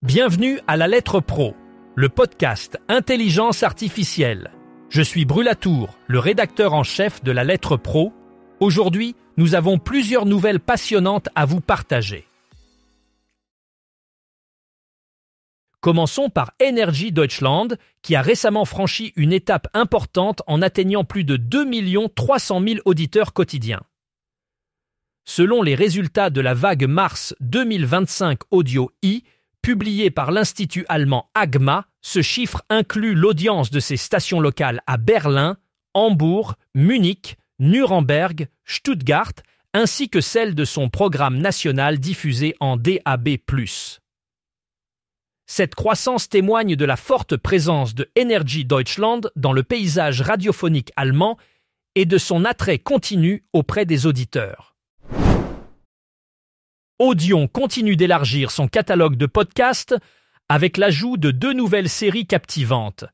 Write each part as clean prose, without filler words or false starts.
Bienvenue à La Lettre Pro, le podcast Intelligence Artificielle. Je suis Brulatour, le rédacteur en chef de La Lettre Pro. Aujourd'hui, nous avons plusieurs nouvelles passionnantes à vous partager. Commençons par Energie Deutschland, qui a récemment franchi une étape importante en atteignant plus de 2 300 000 auditeurs quotidiens. Selon les résultats de la vague Mars 2025 Audio I, publié par l'institut allemand AGMA, ce chiffre inclut l'audience de ses stations locales à Berlin, Hambourg, Munich, Nuremberg, Stuttgart, ainsi que celle de son programme national diffusé en DAB+. Cette croissance témoigne de la forte présence de Energie Deutschland dans le paysage radiophonique allemand et de son attrait continu auprès des auditeurs. Audion continue d'élargir son catalogue de podcasts avec l'ajout de 2 nouvelles séries captivantes.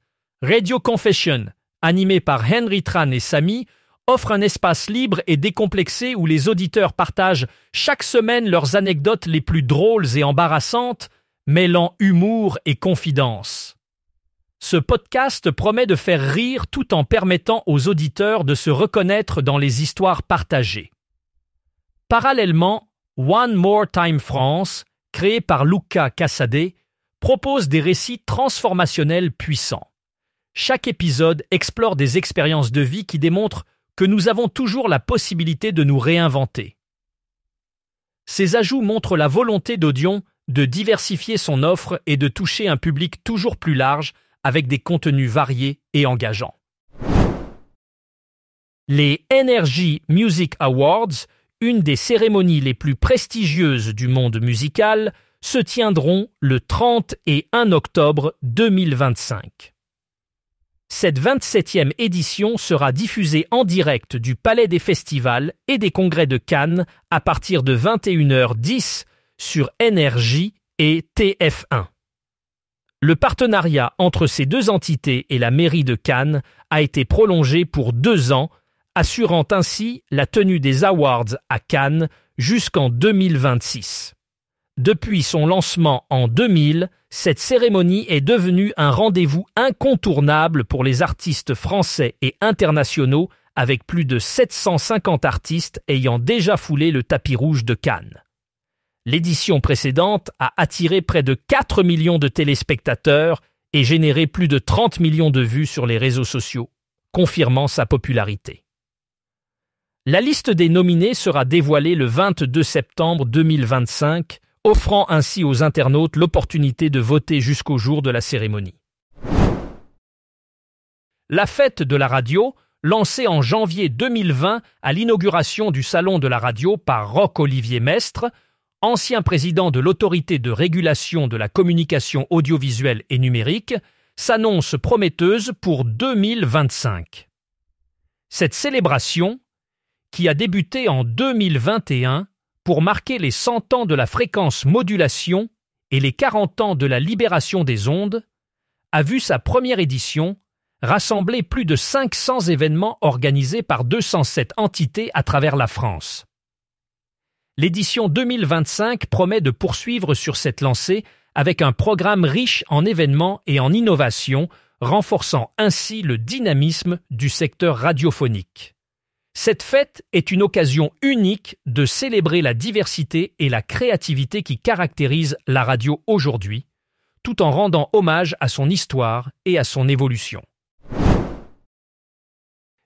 Radio Confession, animée par Henry Tran et Samy, offre un espace libre et décomplexé où les auditeurs partagent chaque semaine leurs anecdotes les plus drôles et embarrassantes, mêlant humour et confidence. Ce podcast promet de faire rire tout en permettant aux auditeurs de se reconnaître dans les histoires partagées. Parallèlement, One More Time France, créé par Luca Cassadé, propose des récits transformationnels puissants. Chaque épisode explore des expériences de vie qui démontrent que nous avons toujours la possibilité de nous réinventer. Ces ajouts montrent la volonté d'Audion de diversifier son offre et de toucher un public toujours plus large avec des contenus variés et engageants. Les Energy Music Awards, une des cérémonies les plus prestigieuses du monde musical, se tiendront le 30 et 1 octobre 2025. Cette 27e édition sera diffusée en direct du Palais des Festivals et des Congrès de Cannes à partir de 21h10 sur Énergie et TF1. Le partenariat entre ces deux entités et la mairie de Cannes a été prolongé pour 2 ans, assurant ainsi la tenue des Awards à Cannes jusqu'en 2026. Depuis son lancement en 2000, cette cérémonie est devenue un rendez-vous incontournable pour les artistes français et internationaux, avec plus de 750 artistes ayant déjà foulé le tapis rouge de Cannes. L'édition précédente a attiré près de 4 millions de téléspectateurs et généré plus de 30 millions de vues sur les réseaux sociaux, confirmant sa popularité. La liste des nominés sera dévoilée le 22 septembre 2025, offrant ainsi aux internautes l'opportunité de voter jusqu'au jour de la cérémonie. La fête de la radio, lancée en janvier 2020 à l'inauguration du Salon de la radio par Roch-Olivier Mestre, ancien président de l'Autorité de régulation de la communication audiovisuelle et numérique, s'annonce prometteuse pour 2025. Cette célébration, qui a débuté en 2021 pour marquer les 100 ans de la fréquence modulation et les 40 ans de la libération des ondes, a vu sa première édition rassembler plus de 500 événements organisés par 207 entités à travers la France. L'édition 2025 promet de poursuivre sur cette lancée avec un programme riche en événements et en innovations, renforçant ainsi le dynamisme du secteur radiophonique. Cette fête est une occasion unique de célébrer la diversité et la créativité qui caractérisent la radio aujourd'hui, tout en rendant hommage à son histoire et à son évolution.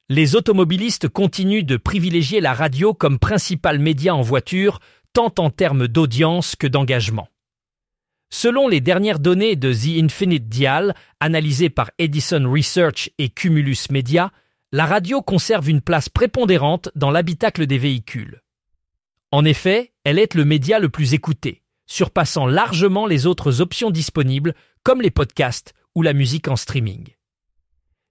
Les automobilistes continuent de privilégier la radio comme principal média en voiture, tant en termes d'audience que d'engagement. Selon les dernières données de The Infinite Dial, analysées par Edison Research et Cumulus Media, la radio conserve une place prépondérante dans l'habitacle des véhicules. En effet, elle est le média le plus écouté, surpassant largement les autres options disponibles comme les podcasts ou la musique en streaming.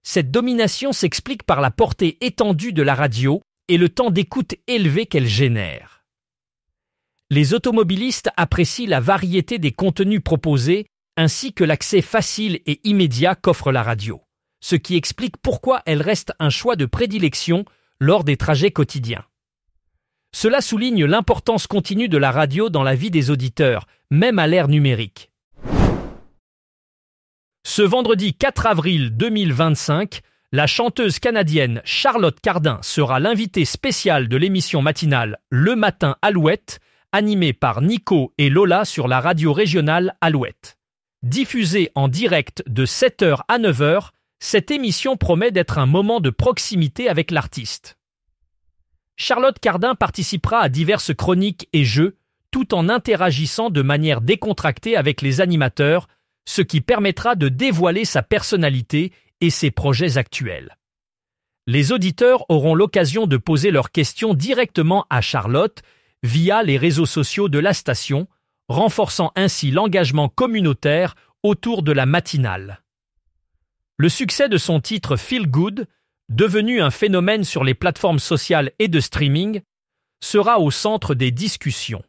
Cette domination s'explique par la portée étendue de la radio et le temps d'écoute élevé qu'elle génère. Les automobilistes apprécient la variété des contenus proposés ainsi que l'accès facile et immédiat qu'offre la radio, ce qui explique pourquoi elle reste un choix de prédilection lors des trajets quotidiens. Cela souligne l'importance continue de la radio dans la vie des auditeurs, même à l'ère numérique. Ce vendredi 4 avril 2025, la chanteuse canadienne Charlotte Cardin sera l'invitée spéciale de l'émission matinale Le Matin Alouette, animée par Nico et Lola sur la radio régionale Alouette. Diffusée en direct de 7h à 9h, cette émission promet d'être un moment de proximité avec l'artiste. Charlotte Cardin participera à diverses chroniques et jeux, tout en interagissant de manière décontractée avec les animateurs, ce qui permettra de dévoiler sa personnalité et ses projets actuels. Les auditeurs auront l'occasion de poser leurs questions directement à Charlotte via les réseaux sociaux de la station, renforçant ainsi l'engagement communautaire autour de la matinale. Le succès de son titre Feel Good, devenu un phénomène sur les plateformes sociales et de streaming, sera au centre des discussions.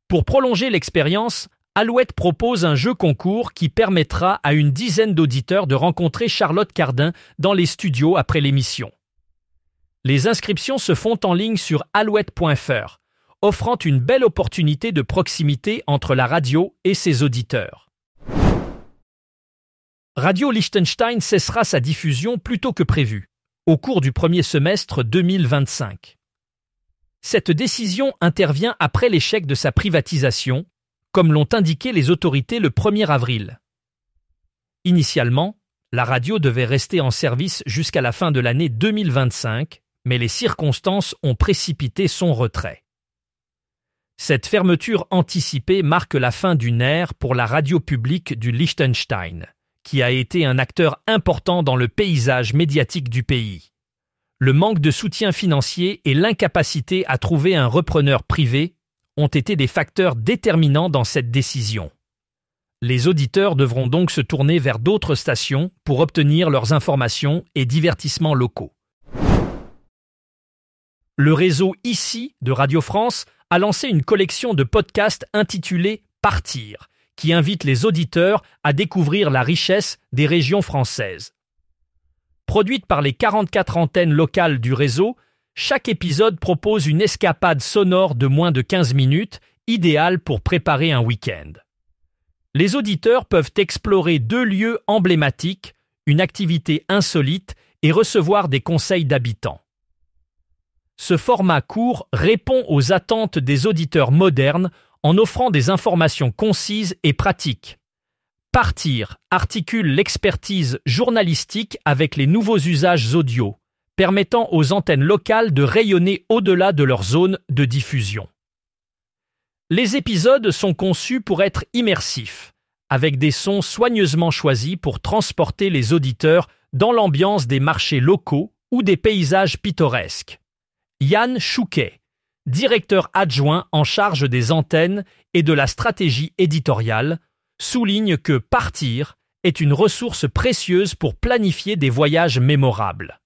Pour prolonger l'expérience, Alouette propose un jeu concours qui permettra à une dizaine d'auditeurs de rencontrer Charlotte Cardin dans les studios après l'émission. Les inscriptions se font en ligne sur alouette.fr, offrant une belle opportunité de proximité entre la radio et ses auditeurs. Radio Liechtenstein cessera sa diffusion plus tôt que prévu, au cours du premier semestre 2025. Cette décision intervient après l'échec de sa privatisation, comme l'ont indiqué les autorités le 1er avril. Initialement, la radio devait rester en service jusqu'à la fin de l'année 2025, mais les circonstances ont précipité son retrait. Cette fermeture anticipée marque la fin d'une ère pour la radio publique du Liechtenstein, qui a été un acteur important dans le paysage médiatique du pays. Le manque de soutien financier et l'incapacité à trouver un repreneur privé ont été des facteurs déterminants dans cette décision. Les auditeurs devront donc se tourner vers d'autres stations pour obtenir leurs informations et divertissements locaux. Le réseau ICI de Radio France a lancé une collection de podcasts intitulée « Partir », qui invite les auditeurs à découvrir la richesse des régions françaises. Produite par les 44 antennes locales du réseau, chaque épisode propose une escapade sonore de moins de 15 minutes, idéale pour préparer un week-end. Les auditeurs peuvent explorer 2 lieux emblématiques, une activité insolite et recevoir des conseils d'habitants. Ce format court répond aux attentes des auditeurs modernes en offrant des informations concises et pratiques. Partir articule l'expertise journalistique avec les nouveaux usages audio, permettant aux antennes locales de rayonner au-delà de leur zone de diffusion. Les épisodes sont conçus pour être immersifs, avec des sons soigneusement choisis pour transporter les auditeurs dans l'ambiance des marchés locaux ou des paysages pittoresques. Yann Chouquet, directeur adjoint en charge des antennes et de la stratégie éditoriale, souligne que Partir est une ressource précieuse pour planifier des voyages mémorables.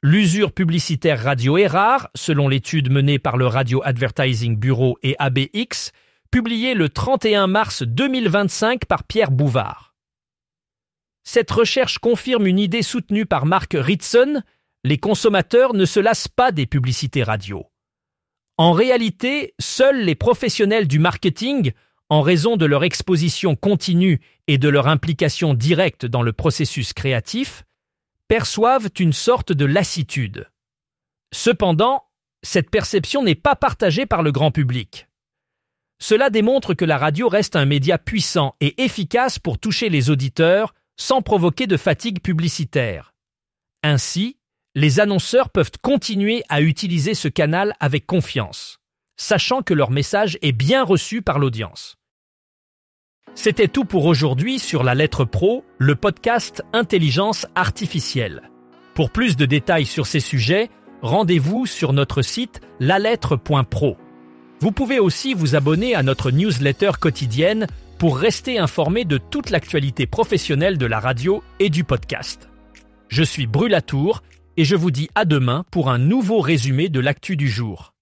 L'usure publicitaire radio est rare, selon l'étude menée par le Radio Advertising Bureau et ABX, publiée le 31 mars 2025 par Pierre Bouvard. Cette recherche confirme une idée soutenue par Mark Ritson: les consommateurs ne se lassent pas des publicités radio. En réalité, seuls les professionnels du marketing, en raison de leur exposition continue et de leur implication directe dans le processus créatif, perçoivent une sorte de lassitude. Cependant, cette perception n'est pas partagée par le grand public. Cela démontre que la radio reste un média puissant et efficace pour toucher les auditeurs sans provoquer de fatigue publicitaire. Ainsi, les annonceurs peuvent continuer à utiliser ce canal avec confiance, sachant que leur message est bien reçu par l'audience. C'était tout pour aujourd'hui sur La Lettre Pro, le podcast Intelligence Artificielle. Pour plus de détails sur ces sujets, rendez-vous sur notre site lalettre.pro. Vous pouvez aussi vous abonner à notre newsletter quotidienne pour rester informé de toute l'actualité professionnelle de la radio et du podcast. Je suis Brulatour et je vous dis à demain pour un nouveau résumé de l'actu du jour.